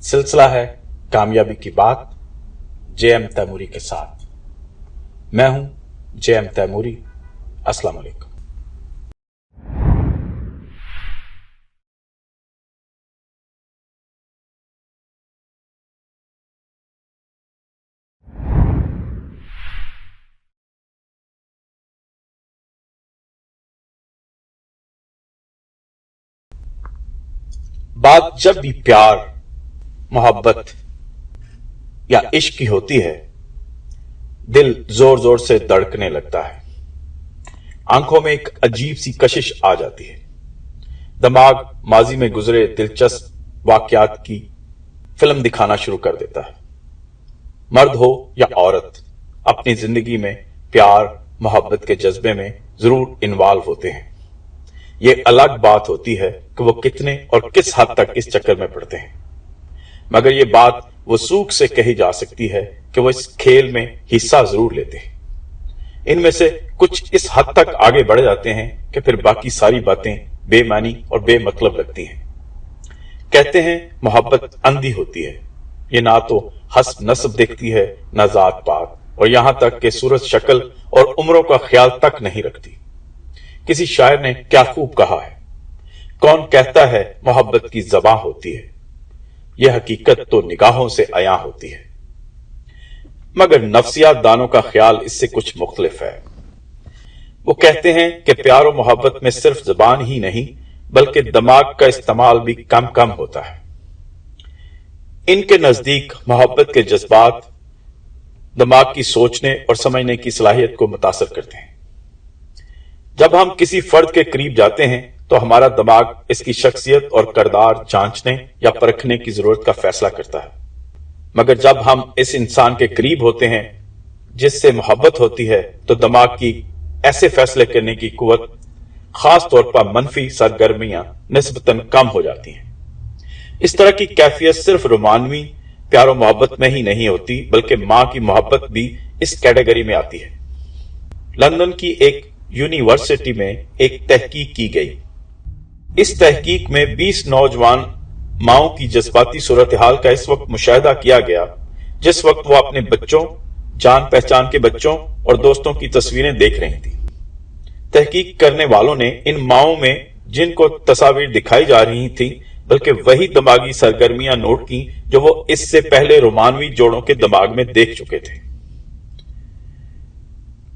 सिलसिला है कामयाबी की बात जे.एम. तैमूरी के साथ। मैं हूं जे.एम. तैमूरी। अस्सलाम वालेकुम। बात जब भी प्यार, मोहब्बत या इश्क की होती है, दिल जोर जोर से धड़कने लगता है। आंखों में एक अजीब सी कशिश आ जाती है। दिमाग माजी में गुजरे दिलचस्प वाकयात की फिल्म दिखाना शुरू कर देता है। मर्द हो या औरत, अपनी जिंदगी में प्यार मोहब्बत के जज्बे में जरूर इन्वॉल्व होते हैं। ये अलग बात होती है कि वो कितने और किस हद तक इस चक्कर में पड़ते हैं, मगर ये बात वसूख से कही जा सकती है कि वो इस खेल में हिस्सा जरूर लेते हैं। इनमें से कुछ इस हद तक आगे बढ़ जाते हैं कि फिर बाकी सारी बातें बेमानी और बेमतलब लगती हैं। कहते हैं मोहब्बत अंधी होती है, ये ना तो हस्ब नस्ब देखती है, ना जात पात, और यहां तक कि सूरत शक्ल और उम्रों का ख्याल तक नहीं रखती। किसी शायर ने क्या खूब कहा है, कौन कहता है मोहब्बत की ज़बां होती है, यह हकीकत तो निगाहों से अया होती है। मगर नफ्सियात दानों का ख्याल इससे कुछ मुख्तलिफ है। वो कहते हैं कि प्यार और मोहब्बत में सिर्फ ज़बान ही नहीं बल्कि दिमाग का इस्तेमाल भी कम कम होता है। इनके नजदीक मोहब्बत के जज्बात दिमाग की सोचने और समझने की सलाहियत को मुतासर करते हैं। जब हम किसी फर्द के करीब जाते हैं तो हमारा दिमाग इसकी शख्सियत और किरदार जांचने या परखने की जरूरत का फैसला करता है। मगर जब हम इस इंसान के करीब होते हैं जिससे मोहब्बत होती है तो दिमाग की ऐसे फैसले करने की कुव्वत, खास तौर पर मनफी सरगर्मियां निस्बतन कम हो जाती हैं। इस तरह की कैफियत सिर्फ रोमानवी प्यार और मोहब्बत में ही नहीं होती बल्कि मां की मोहब्बत भी इस कैटेगरी में आती है। लंदन की एक यूनिवर्सिटी में एक तहकीक की गई। इस तहकीक में 20 नौजवान माओं की जज्बाती सूरत हाल का इस वक्त मुशाहिदा किया गया जिस वक्त वो अपने बच्चों, जान पहचान के बच्चों और दोस्तों की तस्वीरें देख रही थी। तहकीक करने वालों ने इन माओं में जिनको तस्वीर दिखाई जा रही थी बल्कि वही दिमागी सरगर्मियां नोट की जो वो इससे पहले रोमानवी जोड़ों के दिमाग में देख चुके थे।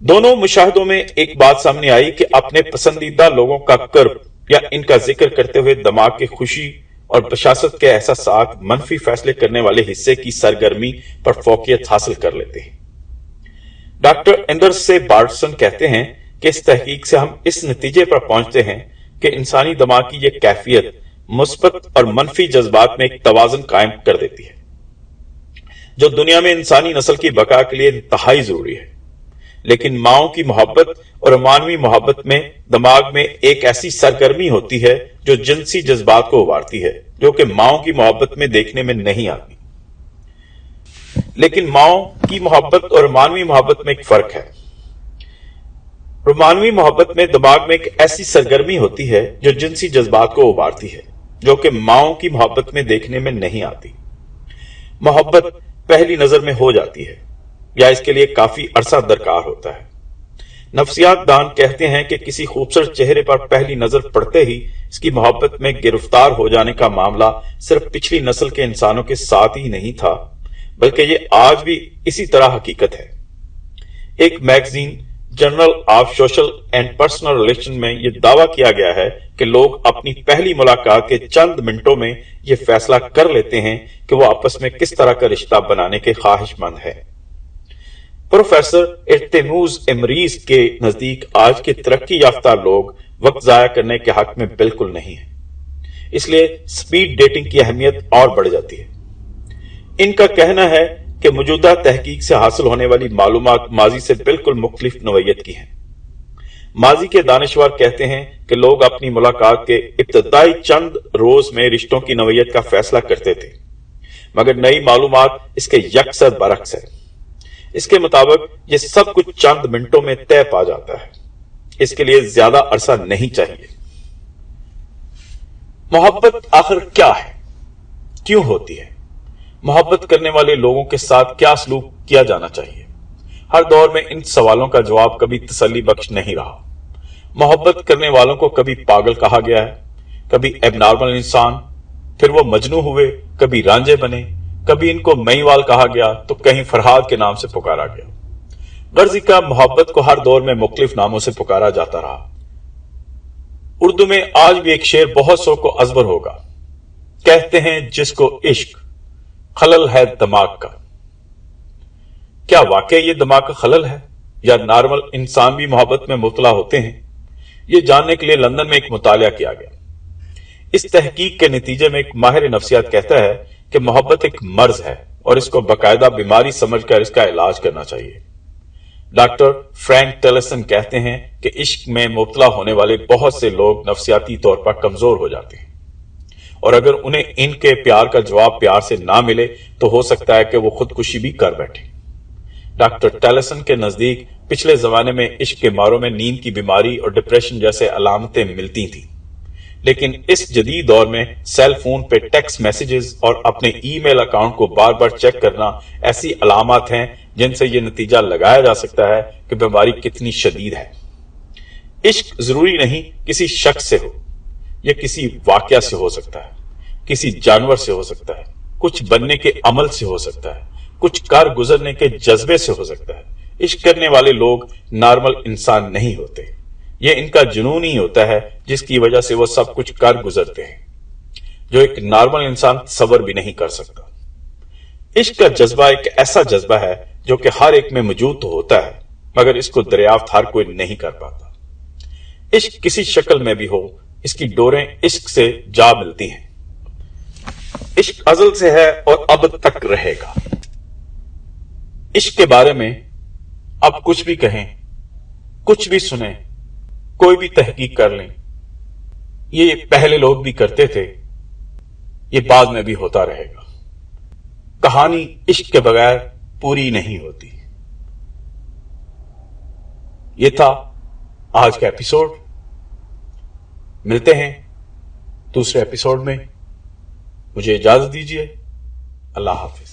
दोनों मुशाहिदों में एक बात सामने आई कि अपने पसंदीदा लोगों का कर्ब या इनका जिक्र करते हुए दिमाग की खुशी और बशासत के एहसासात मनफी फैसले करने वाले हिस्से की सरगर्मी पर फोकियत हासिल कर लेते हैं। डॉक्टर एंडर्स से बार्टसन कहते हैं कि इस तहकीक से हम इस नतीजे पर पहुंचते हैं कि इंसानी दिमाग की यह कैफियत मुस्बत और मनफी जज्बात में एक तवाज़ुन कायम कर देती है जो दुनिया में इंसानी नस्ल की बका के लिए इंतहाई जरूरी है। लेकिन माओं की मोहब्बत और मानवी मोहब्बत में दिमाग में एक ऐसी सरगर्मी होती है जो जिनसी जज्बात को उभारती है, जो कि माओं की मोहब्बत में देखने में नहीं आती। लेकिन माओं की मोहब्बत और मानवी मोहब्बत में एक फर्क है। रोमानवी मोहब्बत में दिमाग में एक ऐसी सरगर्मी होती है जो जिनसी जज्बात को उभारती है, जो कि माओं की मोहब्बत में देखने में नहीं आती। मोहब्बत पहली नजर में हो जाती है या इसके लिए काफी अरसा दरकार होता है। नफ्सियात दान कहते हैं कि किसी खूबसूरत चेहरे पर पहली नजर पड़ते ही इसकी मोहब्बत में गिरफ्तार हो जाने का मामला सिर्फ पिछली नस्ल के इंसानों के साथ ही नहीं था बल्कि ये आज भी इसी तरह हकीकत है। एक magazine journal of social and personal relation में यह दावा किया गया है कि लोग अपनी पहली मुलाकात के चंद मिनटों में यह फैसला कर लेते हैं कि वो आपस में किस तरह का रिश्ता बनाने के ख्वाहिशमंद है। प्रोफेसर इर्तेमूज इमरीज के नजदीक आज के तरक्की याफ्ता लोग वक्त जाया करने के हक में बिल्कुल नहीं है, इसलिए स्पीड डेटिंग की अहमियत और बढ़ जाती है। इनका कहना है कि मौजूदा तहकीक से हासिल होने वाली मालूमात माजी से बिल्कुल मुख्तलिफ नौइयत की हैं। माजी के दानिशवर कहते हैं कि लोग अपनी मुलाकात के इब्तदाई चंद रोज में रिश्तों की नौइयत का फैसला करते थे, मगर नई मालूमात इसके यकसर बरक्स है। इसके मुताबिक ये सब कुछ चंद मिनटों में तय पा जाता है। इसके लिए ज्यादा अरसा नहीं चाहिए। मोहब्बत आखिर क्या है, क्यों होती है मोहब्बत करने वाले लोगों के साथ क्या सलूक किया जाना चाहिए? हर दौर में इन सवालों का जवाब कभी तसल्ली बख्श नहीं रहा। मोहब्बत करने वालों को कभी पागल कहा गया है, कभी एबनॉर्मल इंसान, फिर वो मजनू हुए, कभी रांझे बने, कभी इनको मईवाल कहा गया तो कहीं फरहाद के नाम से पुकारा गया। गर्जी का मोहब्बत को हर दौर में मुख्तलिफ नामों से पुकारा जाता रहा। उर्दू में आज भी एक शेर बहुत सौ को अजबर होगा। कहते हैं जिसको इश्क खलल है दिमाग का। क्या वाकई ये दिमाग का खलल है या नॉर्मल इंसान भी मोहब्बत में मुब्तला होते हैं? ये जानने के लिए लंदन में एक मुतालिया किया गया। इस तहकीक के नतीजे में एक माहिर नफ्सियात कहता है कि मोहब्बत एक मर्ज है और इसको बाकायदा बीमारी समझकर इसका इलाज करना चाहिए। डॉक्टर फ्रैंक टेलेसन कहते हैं कि इश्क में मुब्तला होने वाले बहुत से लोग नफ्सियाती तौर पर कमजोर हो जाते हैं और अगर उन्हें इनके प्यार का जवाब प्यार से ना मिले तो हो सकता है कि वो खुदकुशी भी कर बैठे। डॉक्टर टेलेसन के नजदीक पिछले जमाने में इश्क के मारों में नींद की बीमारी और डिप्रेशन जैसे अलामतें मिलती थी, लेकिन इस जदीद दौर में सेल फोन पे टेक्स्ट मैसेजेस और अपने ईमेल अकाउंट को बार बार चेक करना ऐसी अलामत हैं जिनसे यह नतीजा लगाया जा सकता है कि बीमारी कितनी शदीद है। इश्क जरूरी नहीं किसी शख्स से हो, यह किसी वाकया से हो सकता है, किसी जानवर से हो सकता है, कुछ बनने के अमल से हो सकता है, कुछ कर गुजरने के जज्बे से हो सकता है। इश्क करने वाले लोग नॉर्मल इंसान नहीं होते, ये इनका जुनून ही होता है जिसकी वजह से वो सब कुछ कर गुजरते हैं जो एक नॉर्मल इंसान तसव्वुर भी नहीं कर सकता। इश्क का जज्बा एक ऐसा जज्बा है जो कि हर एक में मौजूद तो होता है मगर इसको दरियाफ्त हर कोई नहीं कर पाता। इश्क किसी शक्ल में भी हो, इसकी डोरें इश्क से जा मिलती हैं। इश्क अज़ल से है और अब तक रहेगा। इश्क के बारे में अब कुछ भी कहें, कुछ भी सुने, कोई भी तहकीक कर लें, ये पहले लोग भी करते थे, ये बाद में भी होता रहेगा। कहानी इश्क के बगैर पूरी नहीं होती। ये था आज का एपिसोड। मिलते हैं दूसरे एपिसोड में। मुझे इजाजत दीजिए। अल्लाह हाफिज।